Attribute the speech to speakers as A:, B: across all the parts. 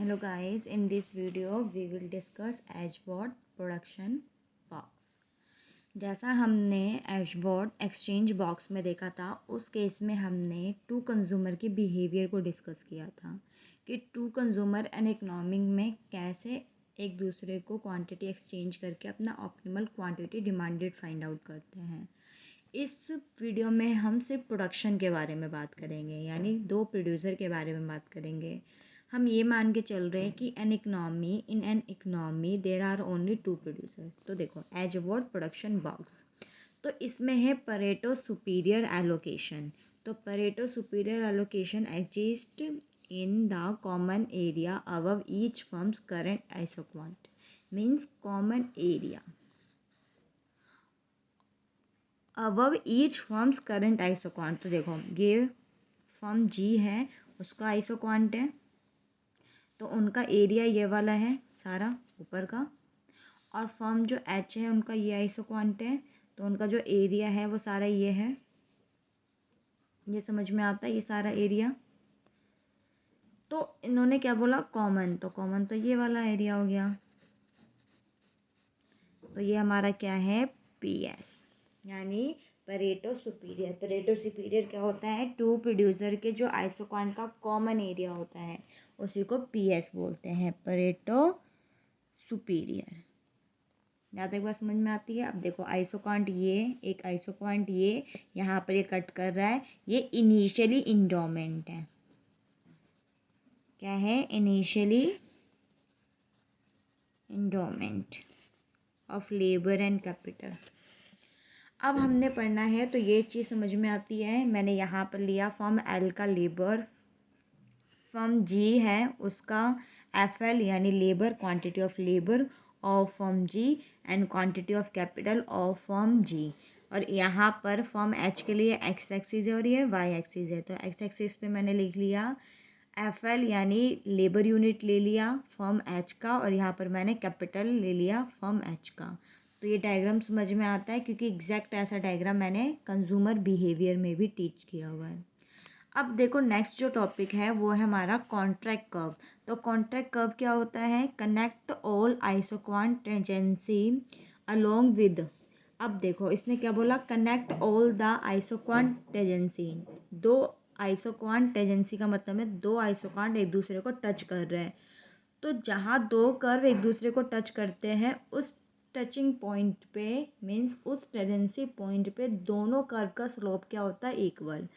A: Hello guys, in this video we will discuss Ashbot production box। जैसा हमने एशबॉट exchange box में देखा था, उस केस में हमने टू कंज्यूमर के बिहेवियर को डिस्कस किया था कि टू कंज्यूमर एंड इकोनॉमिक में कैसे एक दूसरे को क्वांटिटी एक्सचेंज करके अपना optimal quantity demanded find out करते हैं। इस वीडियो में हम सिर्फ प्रोडक्शन के बारे में बात करेंगे, यानी दो प्रोड्यूसर के बारे में बात करेंगे। हम ये मान के चल रहे हैं कि in an economy there are only two producer. तो देखो एशबॉट प्रोडक्शन बॉक्स, तो इसमें है परेटो सुपीरियर एलोकेशन। तो Pareto superior allocation exist in the common area above each firm's current isoquant, means common area above each firm's current isoquant. तो देखो ये firm G है, उसका आइसोक्वांट है, तो उनका एरिया ये वाला है सारा ऊपर का, और फर्म जो एच है उनका ये आइसोक्वांट है, तो उनका जो एरिया है वो सारा ये है। ये समझ में आता है, ये सारा एरिया। तो इन्होंने क्या बोला, कॉमन, तो कॉमन तो ये वाला एरिया हो गया। तो ये हमारा क्या है, पी एस, यानी परेटो सुपीरियर। परेटो सुपीरियर क्या होता है, टू प्रोड्यूसर के जो आइसोक्वांट का कॉमन एरिया होता है उसी को पी एस बोलते हैं, परेटो सुपीरियर। यहाँ तक बात समझ में आती है। अब देखो आइसोक्वांट ये, एक आइसोक्वांट ये यहाँ पर ये कट कर रहा है, ये इनिशियली इंडोमेंट है। क्या है, initially endowment of labour and capital. अब हमने पढ़ना है तो ये चीज़ समझ में आती है। मैंने यहाँ पर लिया फर्म एल का लेबर, फर्म जी है उसका एफ एल यानी labour, quantity of labour of firm G, and quantity of capital of firm G. और यहाँ पर फर्म एच के लिए एक्स एक्सिस है और ये वाई एक्सिस है। तो एक्स एक्सिस पे मैंने लिख लिया एफ एल यानी लेबर यूनिट ले लिया फर्म एच का, और यहाँ पर मैंने कैपिटल ले लिया फर्म एच का। तो ये डायग्राम समझ में आता है क्योंकि एग्जैक्ट ऐसा डायग्राम मैंने कंज्यूमर बिहेवियर में भी टीच किया हुआ है। अब देखो नेक्स्ट जो टॉपिक है वो है हमारा कॉन्ट्रैक्ट कर्व। तो कॉन्ट्रैक्ट कर्व क्या होता है, connect all isoquant tangency along with. अब देखो इसने क्या बोला, connect all the isoquant tangency. दो आइसोक्वांट टेंजेंसी का मतलब है दो आइसोक्वांट एक दूसरे को टच कर रहे हैं। तो जहाँ दो कर्व एक दूसरे को टच करते हैं उस टचिंग पॉइंट पे, मीन्स उस टेंजेंसी पॉइंट पे दोनों कर्व का स्लोप क्या होता है, इक्वल।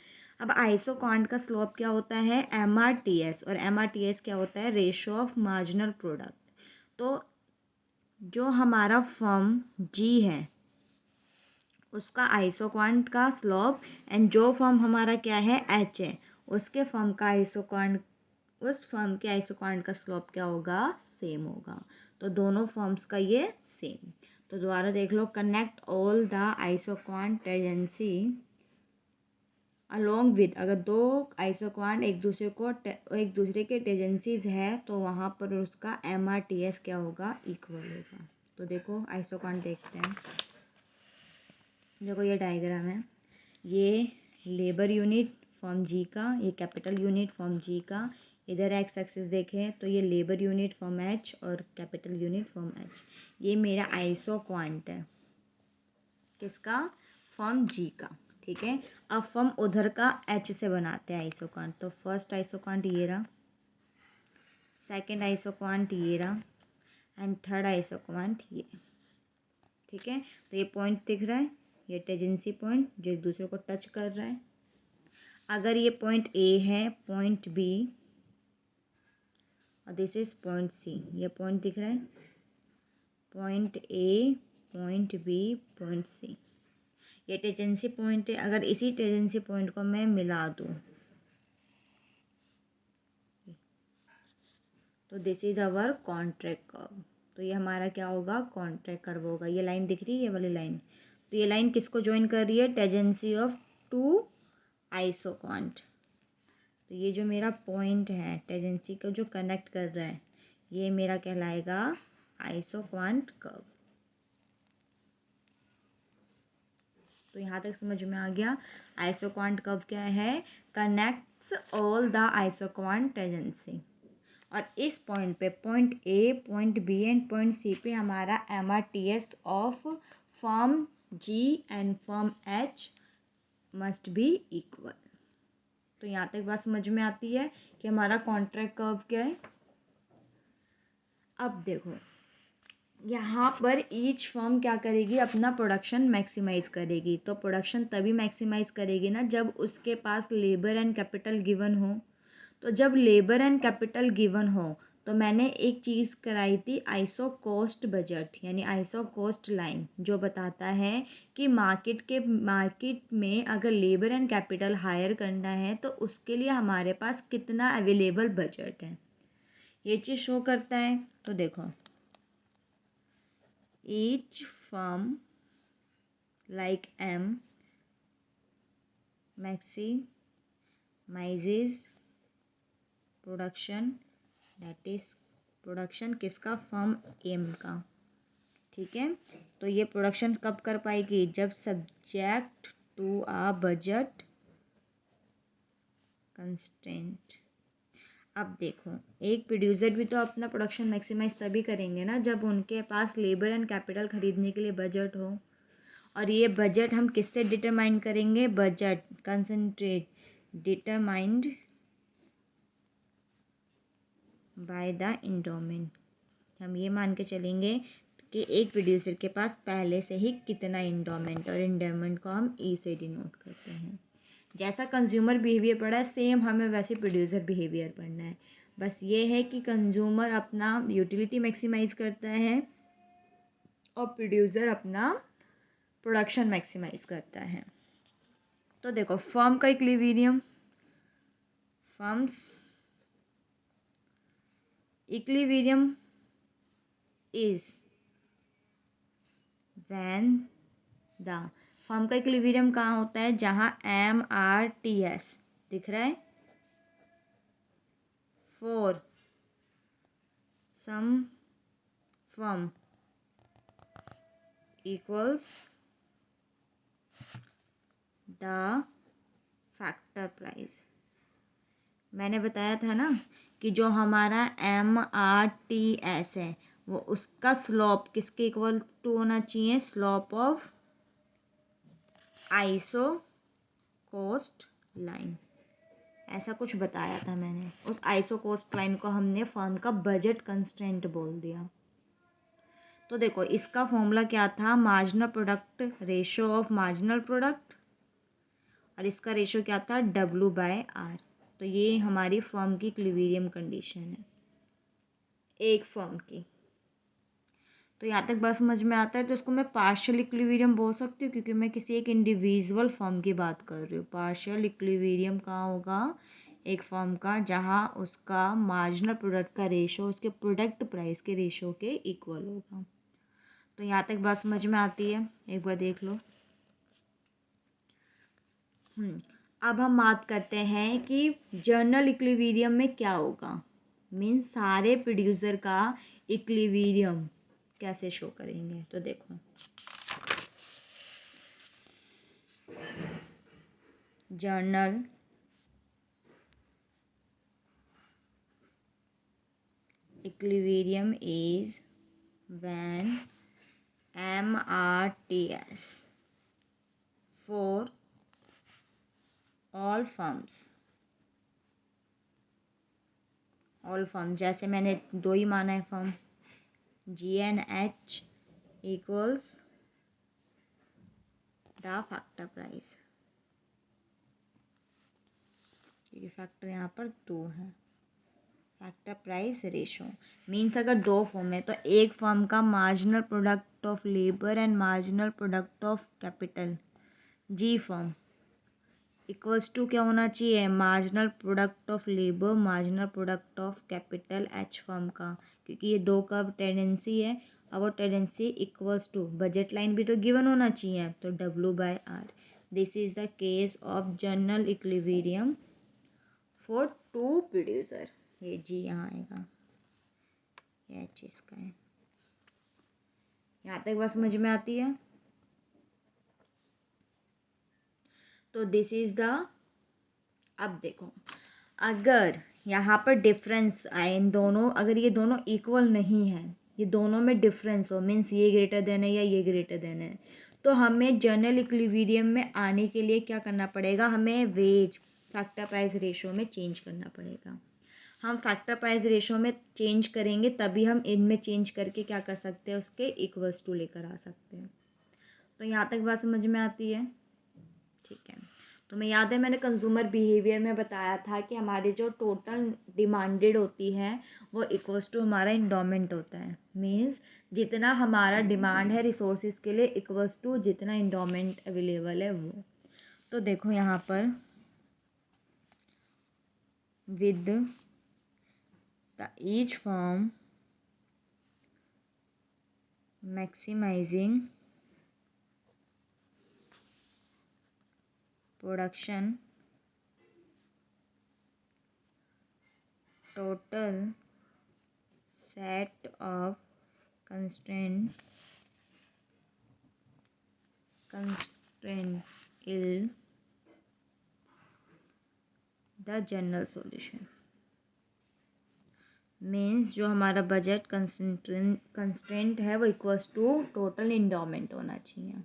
A: अब आइसोक्वांट का स्लोप क्या होता है, एम आर टी एस, और एम आर टी एस क्या होता है, रेशियो ऑफ मार्जिनल प्रोडक्ट। तो जो हमारा फर्म जी है उसका आइसोक्वांट का स्लोप, एंड जो फर्म हमारा क्या है, एच है, उसके फर्म का आइसोक्वांट, उस फर्म के आइसोक्वांट का स्लोप क्या होगा, सेम होगा। तो दोनों फर्म्स का ये सेम। तो दोबारा देख लो, connect all the isoquant tangency along with, अगर दो आइसोक्वांट एक दूसरे के टेंजेंसीज है तो वहाँ पर उसका एम आर टी एस क्या होगा, इक्वल होगा। तो देखो आइसोक्वांट देखते हैं। देखो ये डायग्राम है, ये लेबर यूनिट फॉर्म जी का, ये कैपिटल यूनिट फॉर्म जी का। इधर एक्स एक्सिस देखें तो ये लेबर यूनिट फॉर्म एच और कैपिटल यूनिट फॉर्म एच। ये मेरा आइसोक्वांट है, किसका, फॉर्म जी का। ठीक है, अब फॉर्म उधर का एच से बनाते हैं आइसोक्वांट। तो फर्स्ट आइसोक्वांट ये रहा, सेकेंड आइसोक्वांट ये रहा, एंड थर्ड आइसोक्वांट ये। ठीक है, तो ये पॉइंट दिख रहा है, ये टेंजेंसी पॉइंट जो एक दूसरे को टच कर रहा है। अगर ये पॉइंट ए है, पॉइंट बी, और दिस इज पॉइंट सी, ये पॉइंट दिख रहा है, point A, point B, point C, ये टेंजेंसी पॉइंट है। अगर इसी टेंजेंसी पॉइंट को मैं मिला दूँ तो this is our contract curve. तो ये हमारा क्या होगा, कॉन्ट्रैक्ट कर्व होगा। ये लाइन दिख रही है, ये वाली लाइन, तो ये लाइन किसको ज्वाइन कर रही है, टेंजेंसी ऑफ टू आइसोक्वांट। तो ये जो मेरा पॉइंट है टेंजेंसी को जो कनेक्ट कर रहा है, ये मेरा कहलाएगा आइसोक्वांट कर्व। तो यहाँ तक समझ में आ गया। आइसोक्वांट कर्व क्या है, connects all the isoquant tangency. और इस पॉइंट पे point A, point B and point C पे हमारा MRTS of firm G and firm H must be equal. तो यहाँ तक बात समझ में आती है कि हमारा कॉन्ट्रैक्ट कर्व क्या है। अब देखो यहाँ पर ईच फर्म क्या करेगी, अपना प्रोडक्शन मैक्सिमाइज़ करेगी। तो प्रोडक्शन तभी मैक्सिमाइज़ करेगी ना जब उसके पास लेबर एंड कैपिटल गिवन हो। तो जब लेबर एंड कैपिटल गिवन हो तो मैंने एक चीज़ कराई थी, आइसो कॉस्ट बजट, यानी आइसो कॉस्ट लाइन, जो बताता है कि मार्केट में अगर लेबर एंड कैपिटल हायर करना है तो उसके लिए हमारे पास कितना अवेलेबल बजट है, ये चीज़ शो करता है। तो देखो each firm like M maximizes production, that is production किसका, फर्म एम का। ठीक है, तो ये प्रोडक्शन कब कर पाएगी, जब subject to a budget constraint. अब देखो एक प्रोड्यूसर भी तो अपना प्रोडक्शन मैक्सिमाइज तभी करेंगे ना जब उनके पास लेबर एंड कैपिटल खरीदने के लिए बजट हो। और ये बजट हम किससे डिटरमाइन करेंगे, budget concentrate determined by the endowment. हम ये मान के चलेंगे कि एक प्रोड्यूसर के पास पहले से ही कितना इंडोमेंट, और इंडोमेंट को हम ई से डिनोट करते हैं। जैसा कंज्यूमर बिहेवियर पढ़ा है सेम हमें वैसे प्रोड्यूसर बिहेवियर पढ़ना है। बस ये है कि कंज्यूमर अपना यूटिलिटी मैक्सिमाइज करता है और प्रोड्यूसर अपना प्रोडक्शन मैक्सिमाइज करता है। तो देखो फर्म का equilibrium, firm's equilibrium is when the, firm का इक्विलिब्रियम कहाँ होता है, जहाँ MRTS दिख रहा है, for some firm equals the factor price. मैंने बताया था ना कि जो हमारा MRTS है वो उसका स्लोप किसके इक्वल टू होना चाहिए, slope of iso cost line. ऐसा कुछ बताया था मैंने, उस आइसो कॉस्ट लाइन को हमने फर्म का बजट कंस्ट्रेंट बोल दिया। तो देखो इसका फॉर्मूला क्या था, marginal product ratio of marginal product, और इसका रेशो क्या था, W/R। तो ये हमारी फर्म की इक्विलिब्रियम कंडीशन है एक फर्म की। तो यहाँ तक बात समझ में आता है। तो इसको मैं पार्शियल इक्विलिब्रियम बोल सकती हूँ क्योंकि मैं किसी एक इंडिविजुअल फर्म की बात कर रही हूँ। पार्शियल इक्विलिब्रियम कहाँ होगा, एक फर्म का जहाँ उसका मार्जिनल प्रोडक्ट का रेशो उसके प्रोडक्ट प्राइस के रेशो के इक्वल होगा। तो यहाँ तक बात समझ में आती है, एक बार देख लो। अब हम बात करते हैं कि जनरल इक्विलिब्रियम में क्या होगा, मीन्स सारे प्रोड्यूसर का इक्विलिब्रियम कैसे शो करेंगे। तो देखो general equilibrium is when MRTS for all firms, जैसे मैंने दो ही माना है firm, GNH equals the factor price. ये फैक्टर यहाँ पर दो है, फैक्टर प्राइस रेशो। मीन्स अगर दो फर्म है तो एक फर्म का marginal product of labour and marginal product of capital G firm equals to क्या होना चाहिए, marginal product of labour marginal product of capital H firm का, क्योंकि ये दो का टेंडेंसी है। अब वो tendency equals to budget line भी तो गिवन होना चाहिए, तो W/R। This is the case of general equilibrium for two producer. ये जी यहाँ आएगा, ये एच इसका है। यहाँ तक बात समझ में आती है। तो दिस इज द, अब देखो अगर यहाँ पर डिफरेंस आए इन दोनों, अगर ये दोनों इक्वल नहीं है, ये दोनों में डिफरेंस हो, मीन्स ये ग्रेटर देन है या ये ग्रेटर देन है, तो हमें जनरल इक्विलिब्रियम में आने के लिए क्या करना पड़ेगा, हमें वेज फैक्टर प्राइस रेशो में चेंज करना पड़ेगा। हम फैक्टर प्राइस रेशो में चेंज करेंगे तभी हम इनमें चेंज करके क्या कर सकते हैं, उसके इक्वल्स टू लेकर आ सकते हैं। तो यहाँ तक बात समझ में आती है? ठीक है। तो मैं याद है मैंने कंज्यूमर बिहेवियर में बताया था कि हमारी जो टोटल डिमांडेड होती है वो इक्वल्स टू हमारा इंडोमेंट होता है। मीन्स जितना हमारा डिमांड है रिसोर्सेज के लिए इक्वल्स टू जितना इंडोमेंट अवेलेबल है वो। तो देखो यहाँ पर with the each firm maximising production total set of constraint is the general solution। Means जो हमारा बजट कंस्ट्रेंट है वो इक्वल्स टू टोटल इंडोमेंट होना चाहिए।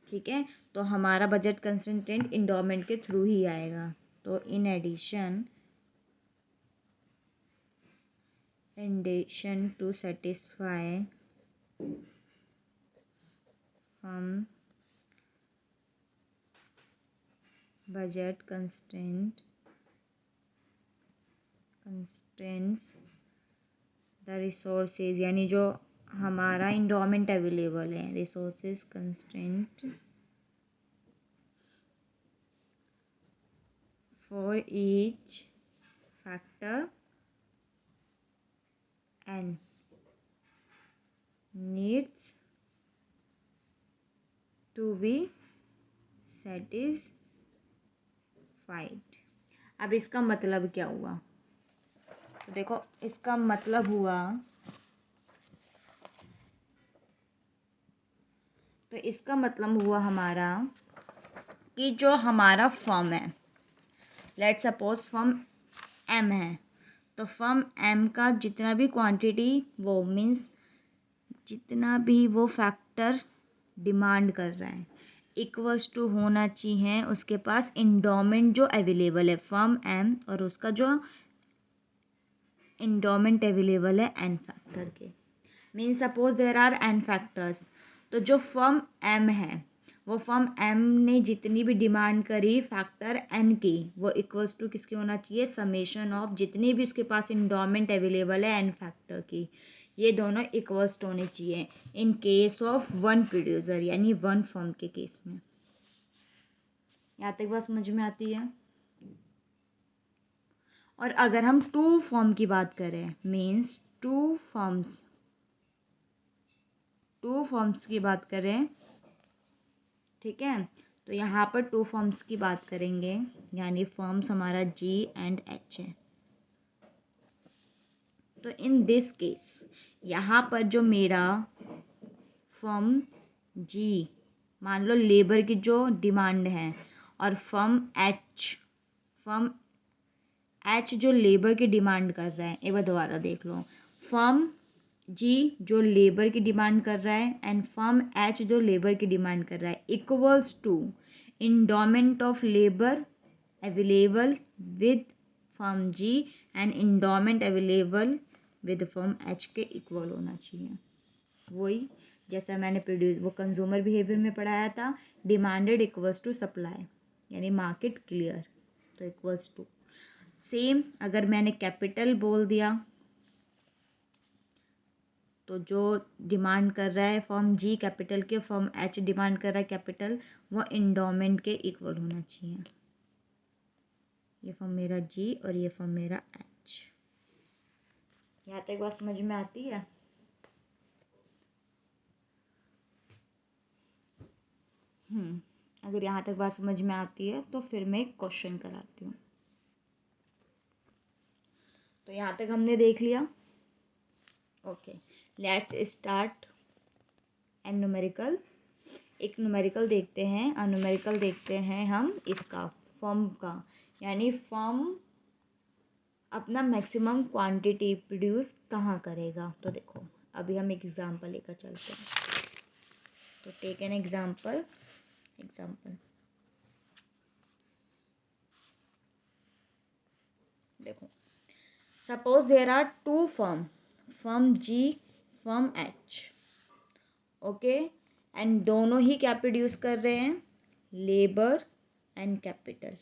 A: ठीक है, तो हमारा बजट कंस्ट्रेंट इंडोमेंट के थ्रू ही आएगा। तो in addition to satisfy from budget constraints the resources, यानी जो हमारा इंडोमेंट अवेलेबल है, resources constraint for each factor and needs to be satisfied। अब इसका मतलब क्या हुआ, तो देखो इसका मतलब हुआ, तो इसका मतलब हुआ हमारा कि जो हमारा फर्म है, लेट सपोज फर्म एम है, तो फर्म एम का जितना भी क्वांटिटी वो मीन्स जितना भी वो फैक्टर डिमांड कर रहा है इक्वल्स टू होना चाहिए उसके पास इंडोमेंट जो अवेलेबल है फर्म एम, और उसका जो इंडोमेंट अवेलेबल है एन फैक्टर के। Means suppose there are N factors, तो जो फर्म एम है वो फर्म एम ने जितनी भी डिमांड करी फैक्टर एन की वो इक्वल्स टू किसकी होना चाहिए, समेशन ऑफ जितनी भी उसके पास इंडोमेंट अवेलेबल है एन फैक्टर की, ये दोनों इक्वल्स होने चाहिए in case of one producer, यानी वन फर्म के केस में। यहाँ तक बात समझ में आती है? और अगर हम टू फर्म की बात करें, मीन्स टू फर्म्स की बात करें, ठीक है, तो यहाँ पर टू फर्म्स की बात करेंगे, यानी फर्म्स हमारा जी एंड एच है। तो इन दिस केस यहाँ पर जो मेरा फर्म जी, मान लो लेबर की जो डिमांड है, और फर्म एच जो लेबर की डिमांड कर रहा है, एक बार दोबारा देख लो, फर्म जी जो लेबर की डिमांड कर रहा है एंड फर्म एच जो लेबर की डिमांड कर रहा है equals to endowment of labour available with firm G and endowment available with firm H के इक्वल होना चाहिए। वही जैसा मैंने वो कंज्यूमर बिहेवियर में पढ़ाया था, डिमांडेड इक्वल्स टू सप्लाई, यानी मार्केट क्लियर, तो इक्वल्स टू सेम। अगर मैंने कैपिटल बोल दिया तो जो डिमांड कर रहा है फर्म जी कैपिटल के, फर्म एच डिमांड कर रहा है कैपिटल, वो इंडोमेंट के इक्वल होना चाहिए। ये फर्म मेरा जी और ये फर्म मेरा एच। यहाँ तक बात समझ में आती है? अगर यहाँ तक बात समझ में आती है तो फिर मैं एक क्वेश्चन कराती हूँ। तो यहाँ तक हमने देख लिया। Okay, let's start an numerical. एक न्यूमेरिकल देखते हैं, न्यूमेरिकल देखते हैं हम इसका फर्म का, यानी फर्म अपना मैक्सिमम क्वांटिटी प्रोड्यूस कहाँ करेगा। तो देखो अभी हम एक एग्जांपल लेकर चलते हैं। तो टेक एन एग्जांपल देखो, suppose there are two firm G, firm H, okay, and दोनों ही क्या प्रोड्यूस कर रहे हैं, लेबर एंड कैपिटल।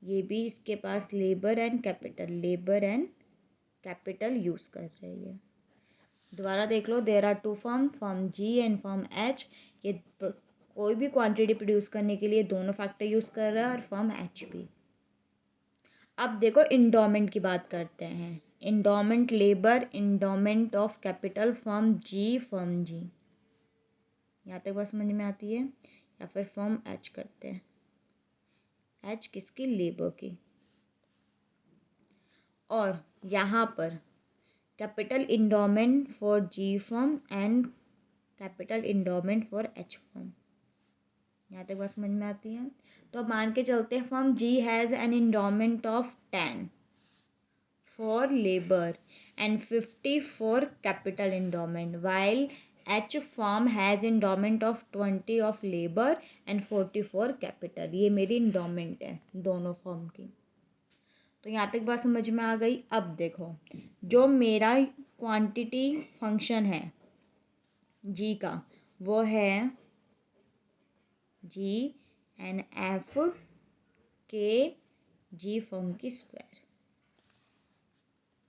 A: ये भी इसके पास लेबर एंड कैपिटल यूज कर रही है। दोबारा देख लो, there are two firm G and firm H. ये कोई भी क्वांटिटी प्रोड्यूस करने के लिए दोनों फैक्टर यूज कर रहा है और फर्म एच भी। अब देखो इंडोमेंट की बात करते हैं। Endowment labour, endowment of capital, firm G. यहाँ तक बात समझ में आती है। या फिर फर्म एच करते हैं, एच किसकी, लेबर की। और यहाँ पर capital endowment for G firm and capital endowment for H firm. यहाँ तक बात समझ में आती है। तो अब मान के चलते हैं firm G has an endowment of 10 for labour and 50 for capital endowment, while H firm has endowment of 20 of labour and 40 for capital. ये मेरी इंडोमेंट है दोनों फर्म की। तो यहाँ तक बात समझ में आ गई। अब देखो, जो मेरा क्वांटिटी फंक्शन है जी का, वो है जी एन एफ के जी फर्म की स्क्वायर।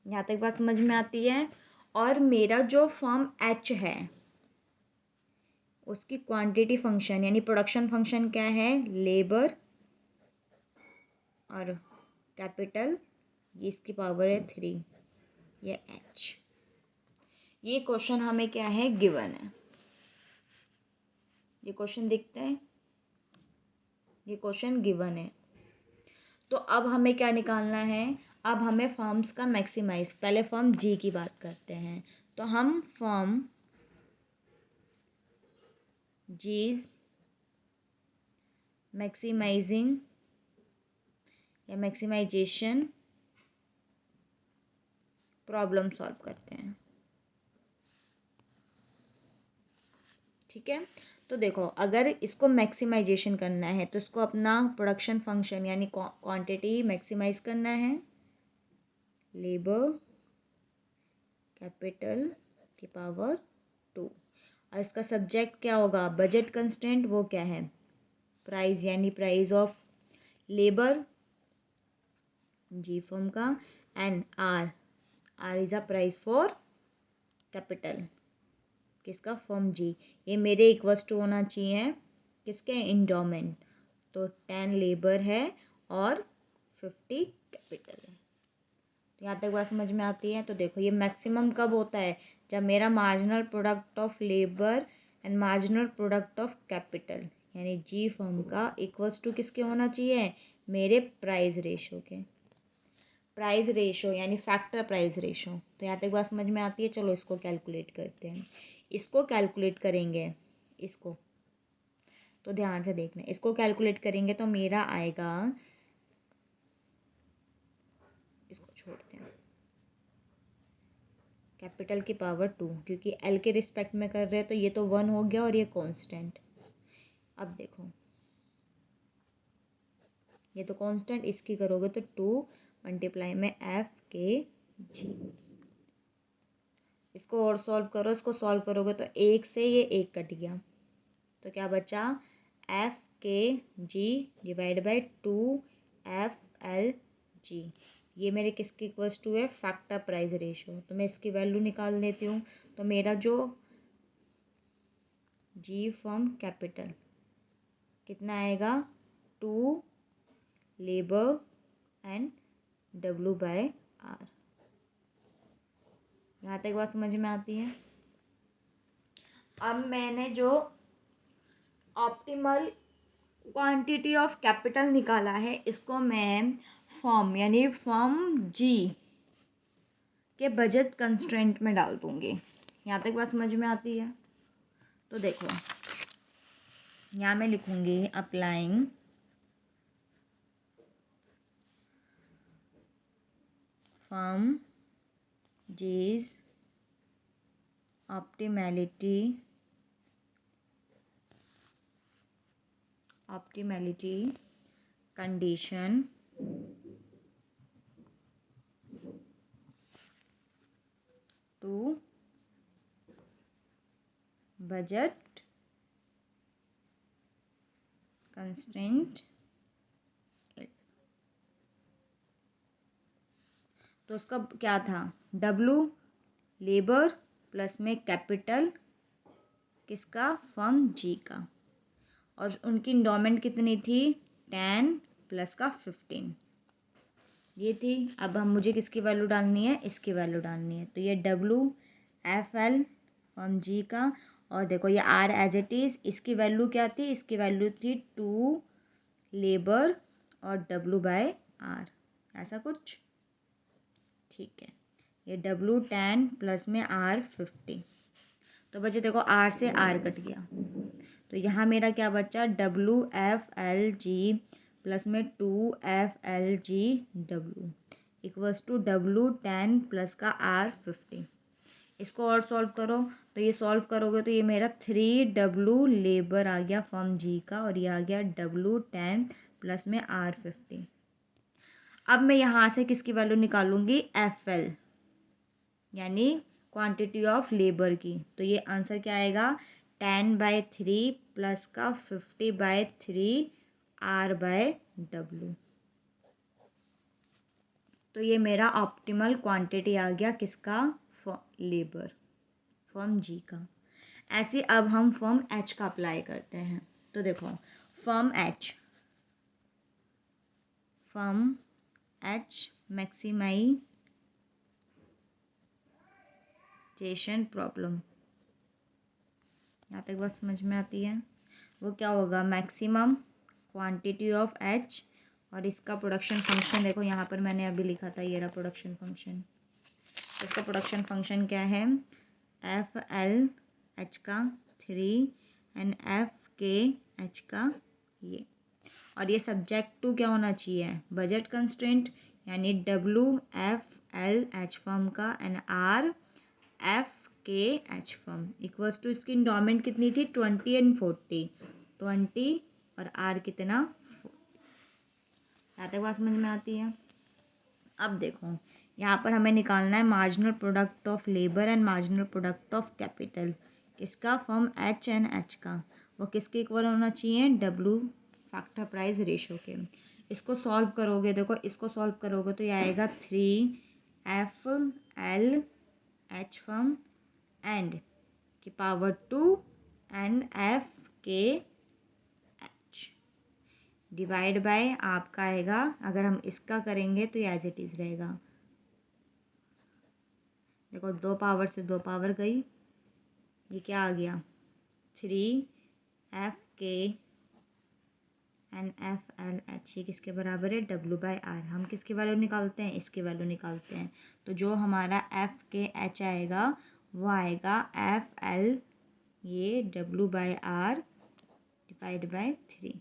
A: यहाँ तक बात समझ में आती है। और मेरा जो फर्म एच है उसकी क्वांटिटी फंक्शन यानी प्रोडक्शन फंक्शन क्या है, लेबर और कैपिटल, ये इसकी पावर है 3, ये एच। ये क्वेश्चन हमें क्या है, गिवन है। ये क्वेश्चन दिखते हैं, ये क्वेश्चन गिवन है। तो अब हमें क्या निकालना है, अब हमें फर्म्स का मैक्सिमाइज, पहले फर्म जी की बात करते हैं। तो हम फर्म जीज मैक्सिमाइजिंग या मैक्सिमाइजेशन प्रॉब्लम सॉल्व करते हैं। ठीक है, तो देखो अगर इसको मैक्सिमाइजेशन करना है तो इसको अपना प्रोडक्शन फंक्शन यानी क्वांटिटी मैक्सिमाइज करना है, लेबर कैपिटल की पावर 2। और इसका सब्जेक्ट क्या होगा, बजट कंस्टेंट, वो क्या है, प्राइस यानी price of labour G firm का, and R is a price for capital किसका, फर्म जी। ये मेरे इक्वल्स टू होना चाहिए किसके, इंडोमेंट। तो 10 लेबर है और 50 कैपिटल है। तो यहाँ तक बात समझ में आती है। तो देखो ये मैक्सिमम कब होता है, जब मेरा marginal product of labour and marginal product of capital यानी जी फर्म का इक्वल्स टू किसके होना चाहिए, मेरे प्राइस रेशो के। प्राइस रेशो यानी फैक्टर प्राइस रेशो। तो यहाँ तक बात समझ में आती है। चलो इसको कैलकुलेट करते हैं। इसको कैलकुलेट करेंगे, इसको तो ध्यान से देखना, इसको कैलकुलेट करेंगे तो मेरा आएगा, इसको छोड़ते हैं, कैपिटल की पावर 2, क्योंकि एल के रिस्पेक्ट में कर रहे हैं तो ये तो 1 हो गया और ये कांस्टेंट। अब देखो ये तो कांस्टेंट, इसकी करोगे तो 2 मल्टीप्लाई में एफ के जी। इसको और सॉल्व करो, इसको सॉल्व करोगे तो 1 से ये 1 कट गया, तो क्या बचा, F K G divide by 2 F L G. ये मेरे किसके इक्वल्स टू है, फैक्टर प्राइस रेशो। तो मैं इसकी वैल्यू निकाल देती हूँ। तो मेरा जो जी फर्म कैपिटल कितना आएगा, 2 labour and W by R. यहाँ तक बात समझ में आती है। अब मैंने जो ऑप्टिमल क्वांटिटी ऑफ कैपिटल निकाला है, इसको मैं फर्म यानी फर्म जी के बजट कंस्ट्रेंट में डाल दूँगी। यहाँ तक बात समझ में आती है। तो देखो यहाँ मैं लिखूँगी applying from G's optimality condition to budget constraint। तो उसका क्या था, W लेबर प्लस में कैपिटल किसका, फर्म जी का, और उनकी इंडोमेंट कितनी थी, 10 प्लस का 15 ये थी। अब हम मुझे किसकी वैल्यू डालनी है, इसकी वैल्यू डालनी है। तो ये WFL फर्म जी का, और देखो ये R एज इट इज़, इसकी वैल्यू क्या थी, इसकी वैल्यू थी 2 लेबर और W/R, ऐसा कुछ, ठीक है। ये W10 प्लस में R 50, तो बच्चे देखो R से R कट गया, तो यहाँ मेरा क्या बचा, WFLG प्लस में 2FLGW equals to W10 plus का R 50। इसको और सॉल्व करो, तो ये सॉल्व करोगे तो ये मेरा 3W लेबर आ गया फर्म जी का, और ये आ गया W10 प्लस में R 50। अब मैं यहाँ से किसकी वैल्यू निकालूंगी, FL यानी क्वांटिटी ऑफ लेबर की। तो ये आंसर क्या आएगा, 10/3 प्लस का 50/3 R/W। तो ये मेरा ऑप्टिमल क्वांटिटी आ गया किसका, लेबर फर्म जी का। ऐसे अब हम फर्म एच का अप्लाई करते हैं। तो देखो फर्म एच मैक्सिमाइजेशन प्रॉब्लम, यहाँ तक बात समझ में आती है। वो क्या होगा, मैक्सिमम क्वांटिटी ऑफ एच, और इसका प्रोडक्शन फंक्शन देखो यहाँ पर मैंने अभी लिखा था, ये रहा प्रोडक्शन फंक्शन। इसका प्रोडक्शन फंक्शन क्या है, FL का 3 एंड FK का ये, और ये सब्जेक्ट टू क्या होना चाहिए, बजट कंस्ट्रेंट, यानी WFLH फर्म का and RFKH firm equals to, इसकी इंडोमेंट कितनी थी, 20 एंड 40, 20 और R कितना, 40। यहाँ तक बात समझ में आती है। अब देखो यहाँ पर हमें निकालना है marginal product of labour and marginal product of capital, किसका, फर्म एच एंड एच का। वो किसके इक्वल होना चाहिए, W फैक्टर प्राइस रेशो के। इसको सॉल्व करोगे, देखो इसको सॉल्व करोगे तो ये आएगा 3FLH फर्म एंड की power 2 and FKH divide by आपका आएगा, अगर हम इसका करेंगे तो ये एज इट इज़ रहेगा। देखो 2 पावर से 2 पावर गई, ये क्या आ गया, 3FK एंड FLH, ये किसके बराबर है, W/R। हम किसकी वैल्यू निकालते हैं, इसकी वैल्यू निकालते हैं। तो जो हमारा FKH आएगा वो आएगा FL ये W/R डिवाइड बाय 3।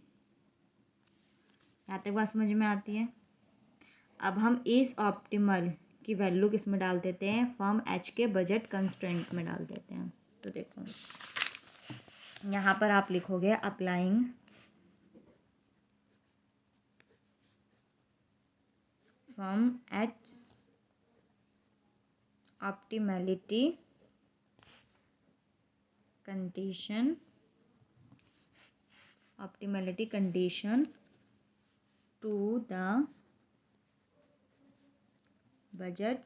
A: यहाँ तक बात समझ में आती है। अब हम इस ऑप्टिमल की वैल्यू किस में डाल देते हैं, फर्म एच के बजट कंस्ट्रेंट में डाल देते हैं। तो देखो यहाँ पर आप लिखोगे applying firm H optimality condition to the budget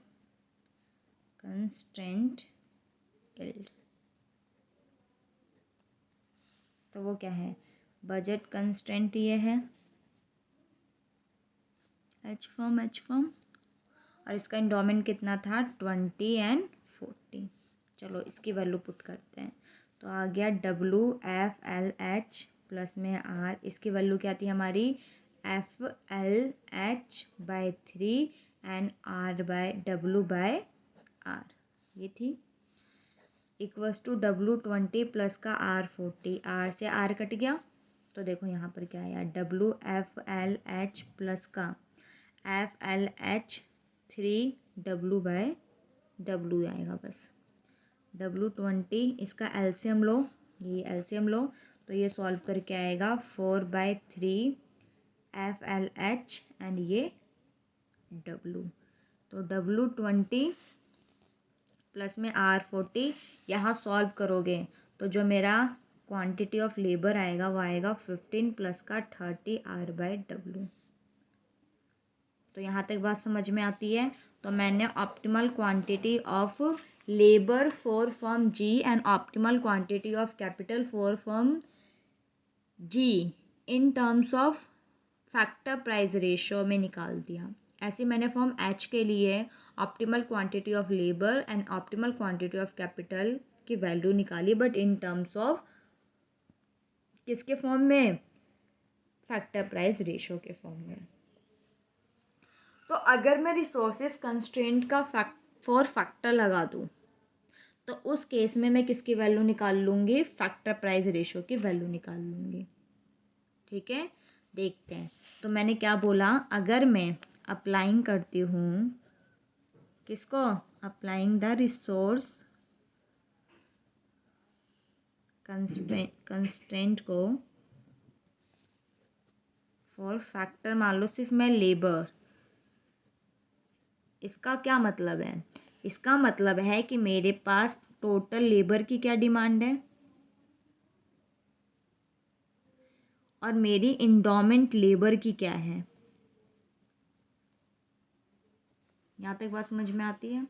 A: constraint yield. तो वो क्या है, बजट कंस्ट्रेंट ये है एच फर्म और इसका इंडोमेंट कितना था, 20 एंड 40। चलो इसकी वैल्यू पुट करते हैं, तो आ गया WFLH प्लस में R, इसकी वैल्यू क्या थी हमारी, FLH/3 एंड W/R ये थी, इक्वल्स टू W20 प्लस का R40, R से R कट गया। तो देखो यहाँ पर क्या आया, WFLH प्लस का FLH 3 W आएगा बस। W20 इसका एलसीएम लो, ये एलसीएम लो, तो ये सॉल्व करके आएगा 4/3 FLH एंड ये W। तो W20 प्लस में R40 यहाँ सॉल्व करोगे तो जो मेरा क्वांटिटी ऑफ लेबर आएगा वो आएगा 15 प्लस का 30 R/W। तो यहाँ तक बात समझ में आती है। तो मैंने optimal quantity of labour for firm G and optimal quantity of capital for firm G in terms of factor price ratio में निकाल दिया। ऐसे मैंने फॉर्म H के लिए optimal quantity of labour and optimal quantity of capital की value निकाली, but in terms of किसके फॉर्म में, फैक्टर प्राइस रेशो के फॉर्म में। तो अगर मैं रिसोर्सेज कंस्ट्रेंट का फॉर फैक्टर लगा दूँ तो उस केस में मैं किसकी वैल्यू निकाल लूँगी, फैक्टर प्राइस रेशो की वैल्यू निकाल लूँगी। ठीक है, देखते हैं। तो मैंने क्या बोला, अगर मैं अप्लाइंग करती हूँ किसको, अप्लाइंग द रिसोर्स कंस्ट्रेंट को फॉर फैक्टर, मान लो सिर्फ मैं लेबर, इसका क्या मतलब है, इसका मतलब है कि मेरे पास टोटल लेबर की क्या डिमांड है और मेरी इंडोमेंट लेबर की क्या है। यहाँ तक बात समझ में आती है।